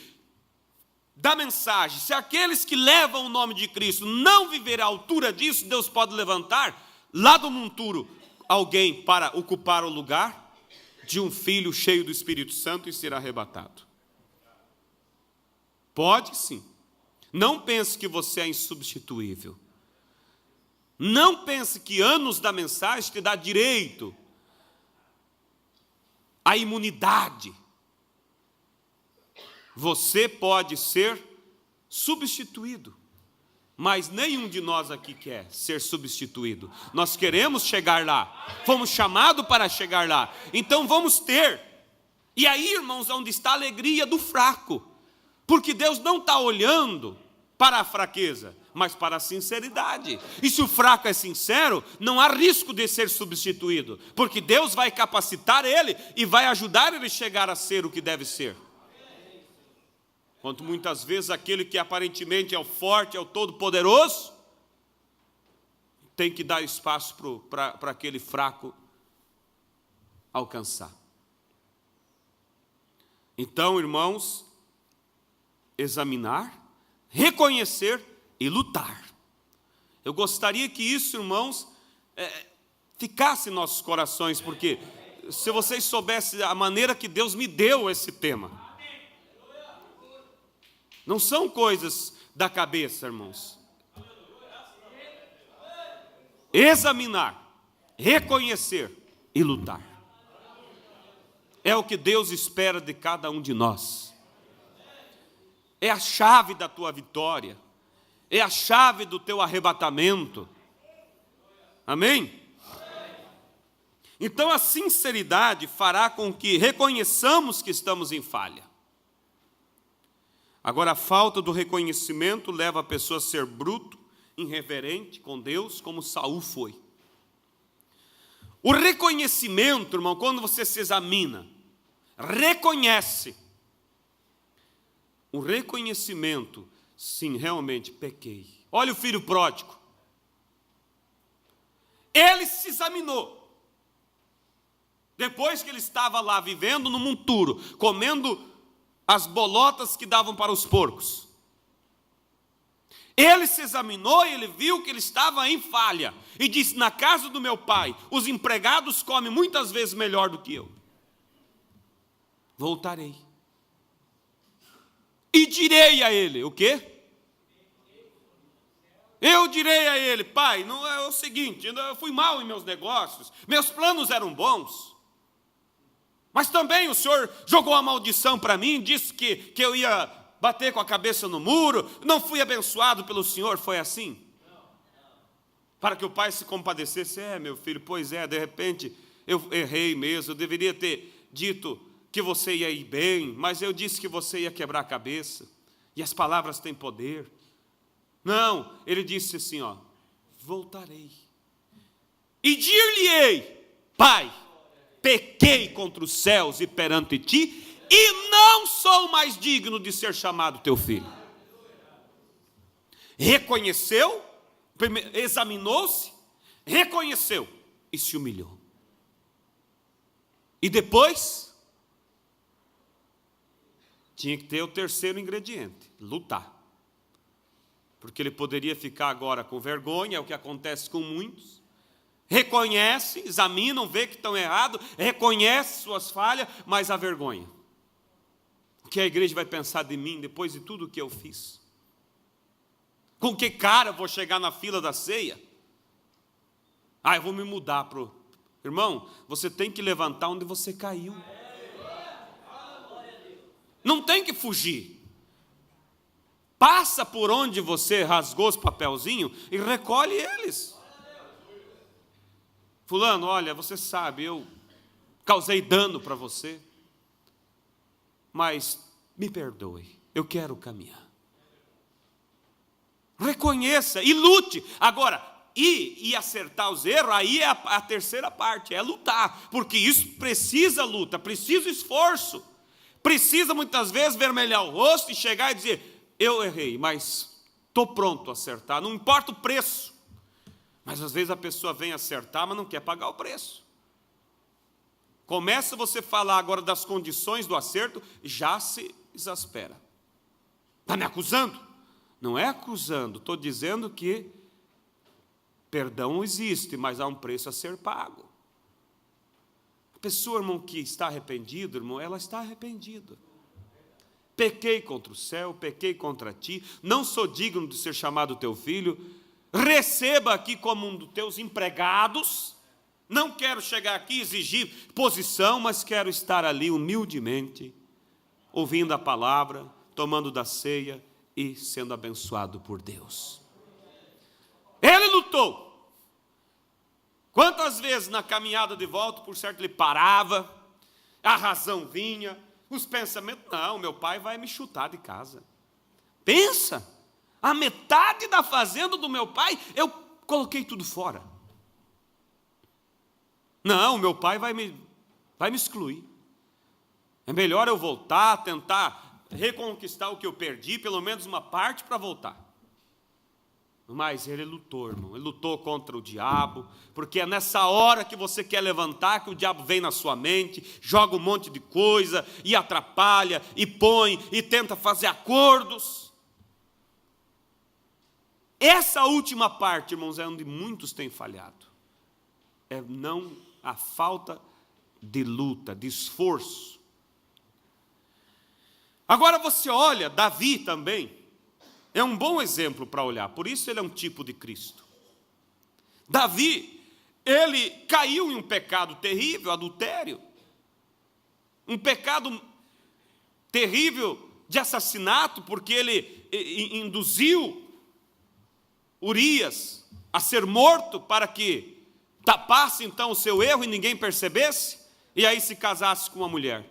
da mensagem, se aqueles que levam o nome de Cristo não viver à altura disso, Deus pode levantar lá do monturo alguém para ocupar o lugar de um filho cheio do Espírito Santo e ser arrebatado. Pode sim. Não pense que você é insubstituível. Não pense que anos da mensagem te dá direito à imunidade. Você pode ser substituído, mas nenhum de nós aqui quer ser substituído. Nós queremos chegar lá, fomos chamados para chegar lá, então vamos ter. E aí, irmãos, onde está a alegria do fraco? Porque Deus não está olhando para a fraqueza, mas para a sinceridade. E se o fraco é sincero, não há risco de ser substituído, porque Deus vai capacitar ele e vai ajudar ele a chegar a ser o que deve ser. Quanto muitas vezes aquele que aparentemente é o forte, é o todo-poderoso, tem que dar espaço para aquele fraco alcançar. Então, irmãos, examinar, reconhecer e lutar. Eu gostaria que isso, irmãos, ficasse em nossos corações, porque se vocês soubessem a maneira que Deus me deu esse tema. Não são coisas da cabeça, irmãos. Examinar, reconhecer e lutar. É o que Deus espera de cada um de nós. É a chave da tua vitória. É a chave do teu arrebatamento. Amém? Então a sinceridade fará com que reconheçamos que estamos em falha. Agora a falta do reconhecimento leva a pessoa a ser bruto, irreverente com Deus, como Saul foi. O reconhecimento, irmão, quando você se examina, reconhece. O reconhecimento, sim, realmente pequei. Olha o filho pródigo. Ele se examinou. Depois que ele estava lá vivendo no monturo, comendo as bolotas que davam para os porcos. Ele se examinou e ele viu que ele estava em falha. E disse, na casa do meu pai, os empregados comem muitas vezes melhor do que eu. Voltarei. E direi a ele, o quê? Eu direi a ele, pai, não é o seguinte, eu fui mal em meus negócios, meus planos eram bons. Mas também o Senhor jogou a maldição para mim, disse que eu ia bater com a cabeça no muro, não fui abençoado pelo Senhor, foi assim? Para que o pai se compadecesse, meu filho, pois é, de repente eu errei mesmo, eu deveria ter dito que você ia ir bem, mas eu disse que você ia quebrar a cabeça, e as palavras têm poder. Não, ele disse assim, voltarei, e dir-lhe-ei, pai, pequei contra os céus e perante ti, e não sou mais digno de ser chamado teu filho. Reconheceu, examinou-se, reconheceu e se humilhou. E depois, tinha que ter o terceiro ingrediente, lutar. Porque ele poderia ficar agora com vergonha, é o que acontece com muitos. Reconhece, examinam, vê que estão errados, reconhece suas falhas, mas a vergonha. O que a igreja vai pensar de mim depois de tudo o que eu fiz? Com que cara eu vou chegar na fila da ceia? Eu vou me mudar para o... Irmão, você tem que levantar onde você caiu. Não tem que fugir. Passa por onde você rasgou os papelzinhos e recolhe eles. Fulano, olha, você sabe, eu causei dano para você, mas me perdoe, eu quero caminhar. Reconheça e lute. Agora, e acertar os erros, aí é a terceira parte, é lutar, porque isso precisa luta, precisa esforço, precisa muitas vezes vermelhar o rosto e chegar e dizer, eu errei, mas estou pronto a acertar, não importa o preço. Mas às vezes a pessoa vem acertar, mas não quer pagar o preço. Começa você a falar agora das condições do acerto, já se exaspera. Está me acusando? Não é acusando, estou dizendo que perdão existe, mas há um preço a ser pago. A pessoa, irmão, que está arrependida, irmão, ela está arrependida. Pequei contra o céu, pequei contra ti, não sou digno de ser chamado teu filho, receba aqui como um dos teus empregados, não quero chegar aqui e exigir posição, mas quero estar ali humildemente, ouvindo a palavra, tomando da ceia e sendo abençoado por Deus. Ele lutou. Quantas vezes na caminhada de volta, por certo, ele parava, a razão vinha, os pensamentos, não, meu pai vai me chutar de casa. Pensa, a metade da fazenda do meu pai, eu coloquei tudo fora. Não, meu pai vai me excluir. É melhor eu voltar, tentar reconquistar o que eu perdi, pelo menos uma parte para voltar. Mas ele lutou, irmão, ele lutou contra o diabo, porque é nessa hora que você quer levantar que o diabo vem na sua mente, joga um monte de coisa, e atrapalha, e põe, e tenta fazer acordos. Essa última parte, irmãos, é onde muitos têm falhado. É não a falta de luta, de esforço. Agora você olha, Davi também é um bom exemplo para olhar, por isso ele é um tipo de Cristo. Davi, ele caiu em um pecado terrível, adultério, um pecado terrível de assassinato, porque ele induziu Urias a ser morto para que tapasse então o seu erro e ninguém percebesse, e aí se casasse com uma mulher.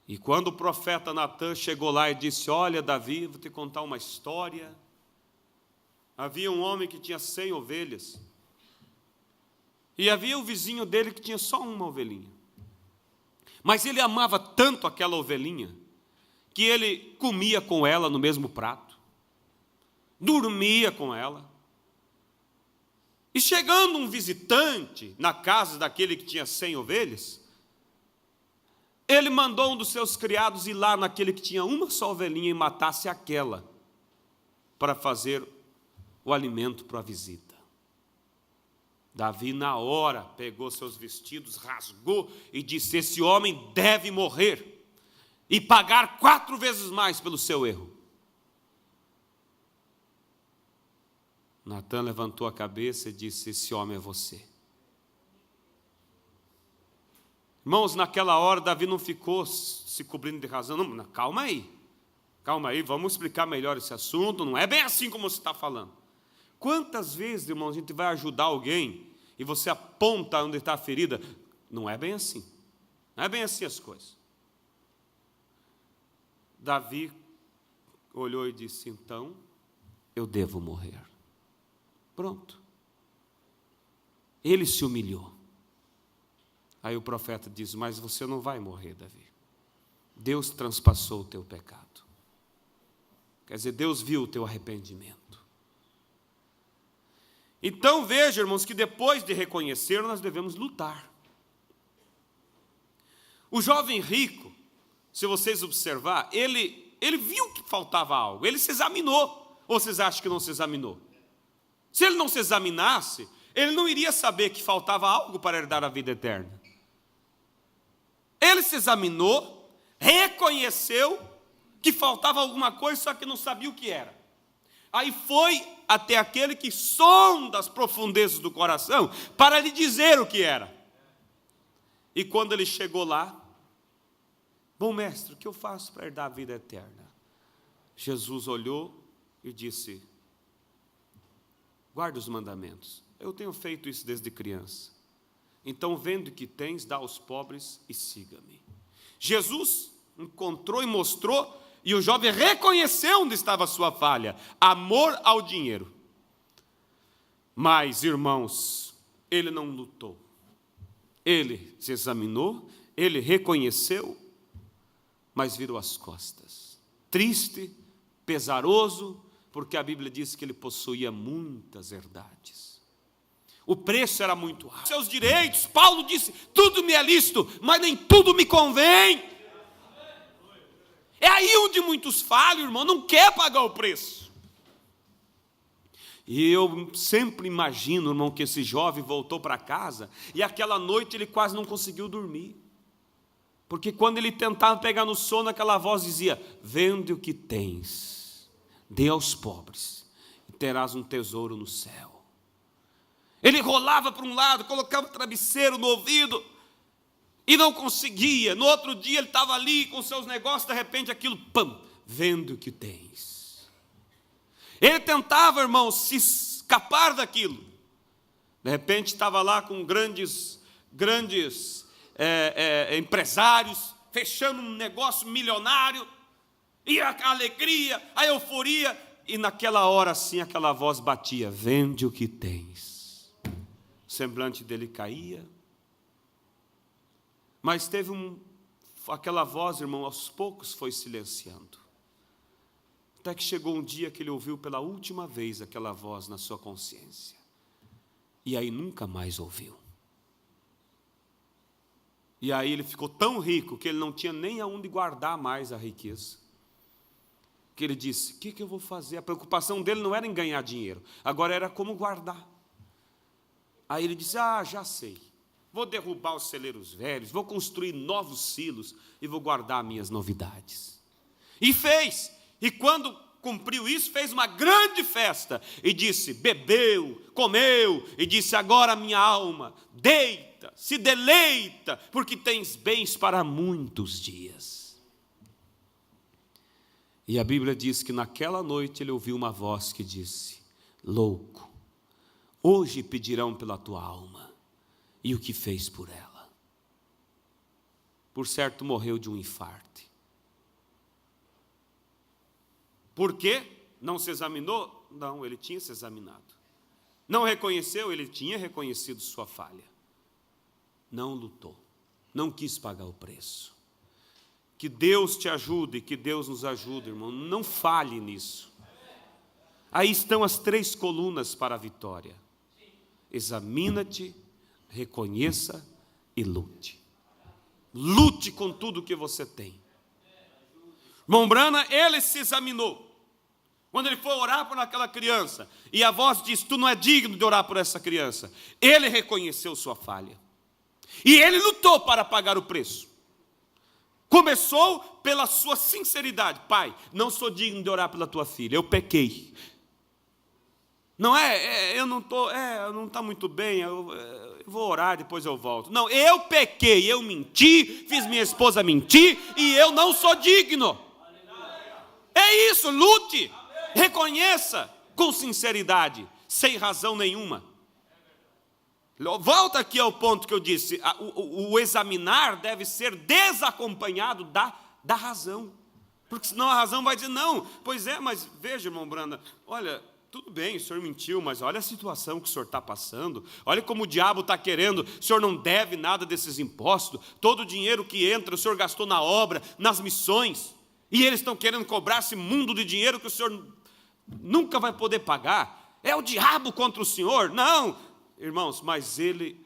E quando o profeta Natã chegou lá e disse: olha, Davi, vou te contar uma história. Havia um homem que tinha 100 ovelhas, e havia o vizinho dele que tinha só uma ovelhinha. Mas ele amava tanto aquela ovelhinha, que ele comia com ela no mesmo prato, dormia com ela. E chegando um visitante na casa daquele que tinha 100 ovelhas, ele mandou um dos seus criados ir lá naquele que tinha uma só ovelhinha e matasse aquela, para fazer o alimento para a visita. Davi, na hora, pegou seus vestidos, rasgou e disse: esse homem deve morrer e pagar 4 vezes mais pelo seu erro. Natã levantou a cabeça e disse: esse homem é você. Irmãos, naquela hora, Davi não ficou se cobrindo de razão. Não, calma aí, vamos explicar melhor esse assunto. Não é bem assim como você está falando. Quantas vezes, irmãos, a gente vai ajudar alguém e você aponta onde está a ferida? Não é bem assim. Não é bem assim as coisas. Davi olhou e disse: então, eu devo morrer. Pronto. Ele se humilhou. Aí o profeta diz: mas você não vai morrer, Davi. Deus transpassou o teu pecado. Quer dizer, Deus viu o teu arrependimento. Então veja, irmãos, que depois de reconhecer, nós devemos lutar. O jovem rico, se vocês observar, ele viu que faltava algo, ele se examinou. Ou vocês acham que não se examinou? Se ele não se examinasse, ele não iria saber que faltava algo para herdar a vida eterna. Ele se examinou, reconheceu que faltava alguma coisa, só que não sabia o que era. Aí foi até aquele que sonda as profundezas do coração para lhe dizer o que era. E quando ele chegou lá: bom mestre, o que eu faço para herdar a vida eterna? Jesus olhou e disse: guarda os mandamentos. Eu tenho feito isso desde criança. Então, vendo o que tens, dá aos pobres e siga-me. Jesus encontrou e mostrou, e o jovem reconheceu onde estava a sua falha: amor ao dinheiro. Mas, irmãos, ele não lutou. Ele se examinou, ele reconheceu, mas virou as costas. Triste, pesaroso, porque a Bíblia diz que ele possuía muitas herdades. O preço era muito alto. Seus direitos, Paulo disse: tudo me é lícito, mas nem tudo me convém. É aí onde muitos falham, irmão, não quer pagar o preço. E eu sempre imagino, irmão, que esse jovem voltou para casa e aquela noite ele quase não conseguiu dormir. Porque quando ele tentava pegar no sono, aquela voz dizia: vende o que tens, dê aos pobres, e terás um tesouro no céu. Ele rolava para um lado, colocava o travesseiro no ouvido e não conseguia. No outro dia ele estava ali com seus negócios, de repente aquilo, pam, vende o que tens. Ele tentava, irmão, se escapar daquilo. De repente estava lá com grandes empresários, fechando um negócio milionário, e a alegria, a euforia, e naquela hora assim aquela voz batia: vende o que tens. O semblante dele caía, mas teve aquela voz, irmão, aos poucos foi silenciando, até que chegou um dia que ele ouviu pela última vez aquela voz na sua consciência, e aí nunca mais ouviu. E aí ele ficou tão rico que ele não tinha nem aonde guardar mais a riqueza, que ele disse: o que eu vou fazer? A preocupação dele não era em ganhar dinheiro, agora era como guardar. Aí ele disse: já sei, vou derrubar os celeiros velhos, vou construir novos silos e vou guardar minhas novidades. E fez, e quando cumpriu isso, fez uma grande festa, e disse, bebeu, comeu, e disse, agora minha alma, deita, se deleita, porque tens bens para muitos dias. E a Bíblia diz que naquela noite ele ouviu uma voz que disse, louco, hoje pedirão pela tua alma, e o que fez por ela? Por certo morreu de um infarte. Por quê? Não se examinou? Não, ele tinha se examinado. Não reconheceu? Ele tinha reconhecido sua falha. Não lutou, não quis pagar o preço. Que Deus te ajude, que Deus nos ajude, irmão. Não falhe nisso. Aí estão as 3 colunas para a vitória. Examina-te, reconheça e lute. Lute com tudo que você tem. Irmão Brana, ele se examinou. Quando ele foi orar por aquela criança, e a voz disse, tu não é digno de orar por essa criança. Ele reconheceu sua falha. E ele lutou para pagar o preço. Começou pela sua sinceridade. Pai, não sou digno de orar pela tua filha, eu pequei. Não não está muito bem, eu vou orar, depois eu volto. Não, eu pequei, eu menti, fiz minha esposa mentir, e eu não sou digno. É isso, lute, reconheça com sinceridade, sem razão nenhuma. Volta aqui ao ponto que eu disse, o examinar deve ser desacompanhado da razão. Porque senão a razão vai dizer, não, pois é, mas veja, irmão Branda, olha, tudo bem, o senhor mentiu, mas olha a situação que o senhor está passando, olha como o diabo está querendo, o senhor não deve nada desses impostos, todo o dinheiro que entra, o senhor gastou na obra, nas missões, e eles estão querendo cobrar esse mundo de dinheiro que o senhor nunca vai poder pagar, é o diabo contra o senhor. Não, irmãos, mas ele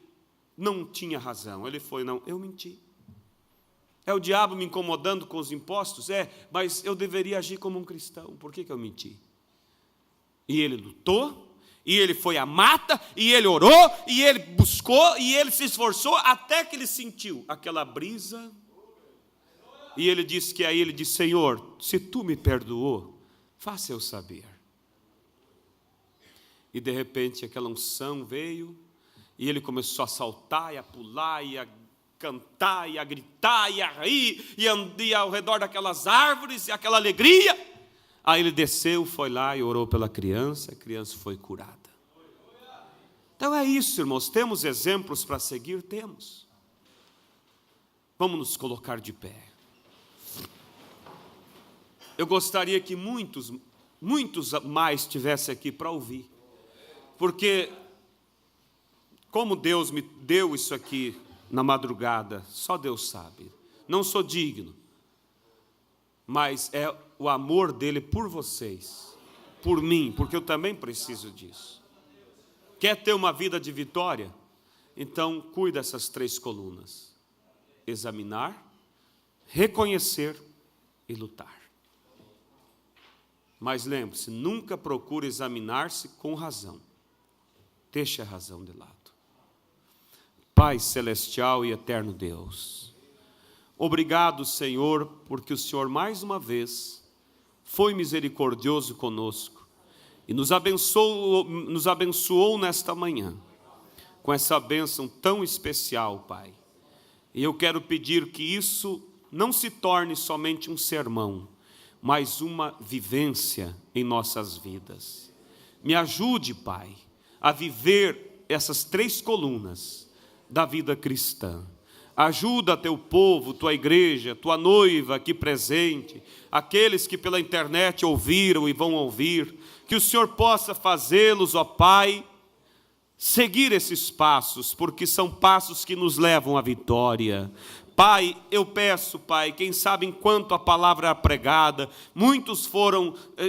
não tinha razão, ele foi, não, eu menti. É o diabo me incomodando com os impostos? Mas eu deveria agir como um cristão, por que eu menti? E ele lutou, e ele foi à mata, e ele orou, e ele buscou, e ele se esforçou, até que ele sentiu aquela brisa. E ele disse que aí ele disse, Senhor, se tu me perdoou, faça eu saber. E de repente aquela unção veio, e ele começou a saltar, e a pular, e a cantar, e a gritar, e a rir, e andar ao redor daquelas árvores, e aquela alegria. Aí ele desceu, foi lá e orou pela criança, a criança foi curada. Então é isso, irmãos, temos exemplos para seguir? Temos. Vamos nos colocar de pé. Eu gostaria que muitos mais estivessem aqui para ouvir. Porque, como Deus me deu isso aqui na madrugada, só Deus sabe. Não sou digno, mas é o amor dele por vocês, por mim, porque eu também preciso disso. Quer ter uma vida de vitória? Então, cuide dessas 3 colunas. Examinar, reconhecer e lutar. Mas lembre-se, nunca procure examinar-se com razão. Deixe a razão de lado. Pai celestial e eterno Deus, obrigado, Senhor, porque o Senhor mais uma vez foi misericordioso conosco e nos abençoou nesta manhã com essa bênção tão especial, Pai. E eu quero pedir que isso não se torne somente um sermão, mas uma vivência em nossas vidas. Me ajude, Pai, a viver essas 3 colunas da vida cristã. Ajuda teu povo, tua igreja, tua noiva aqui presente, aqueles que pela internet ouviram e vão ouvir, que o Senhor possa fazê-los, ó Pai, seguir esses passos, porque são passos que nos levam à vitória. Pai, eu peço, Pai, quem sabe enquanto a palavra era pregada, muitos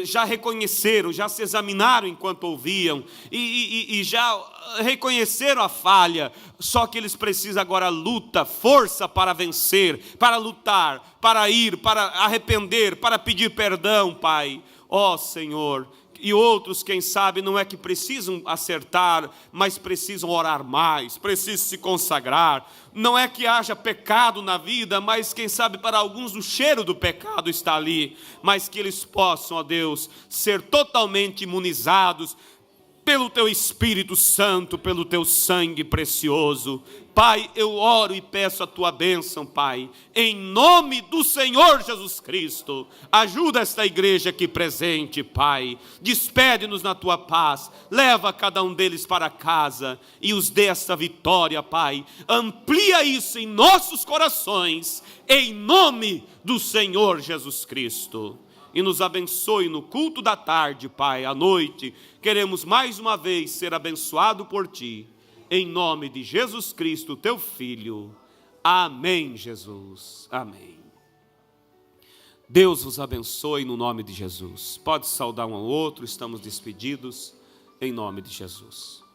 já reconheceram, já se examinaram enquanto ouviam, e já reconheceram a falha, só que eles precisam agora luta, força para vencer, para lutar, para ir, para arrepender, para pedir perdão, Pai. Ó Senhor, e outros, quem sabe, não é que precisam acertar, mas precisam orar mais, precisam se consagrar. Não é que haja pecado na vida, mas quem sabe para alguns o cheiro do pecado está ali, mas que eles possam, ó Deus, ser totalmente imunizados pelo Teu Espírito Santo, pelo Teu sangue precioso. Pai, eu oro e peço a Tua bênção, Pai, em nome do Senhor Jesus Cristo. Ajuda esta igreja aqui presente, Pai. Despede-nos na Tua paz. Leva cada um deles para casa e os dê esta vitória, Pai. Amplia isso em nossos corações, em nome do Senhor Jesus Cristo. E nos abençoe no culto da tarde, Pai, à noite. Queremos mais uma vez ser abençoado por Ti, em nome de Jesus Cristo, Teu Filho. Amém, Jesus. Amém. Deus vos abençoe no nome de Jesus. Pode saudar um ao outro, estamos despedidos, em nome de Jesus.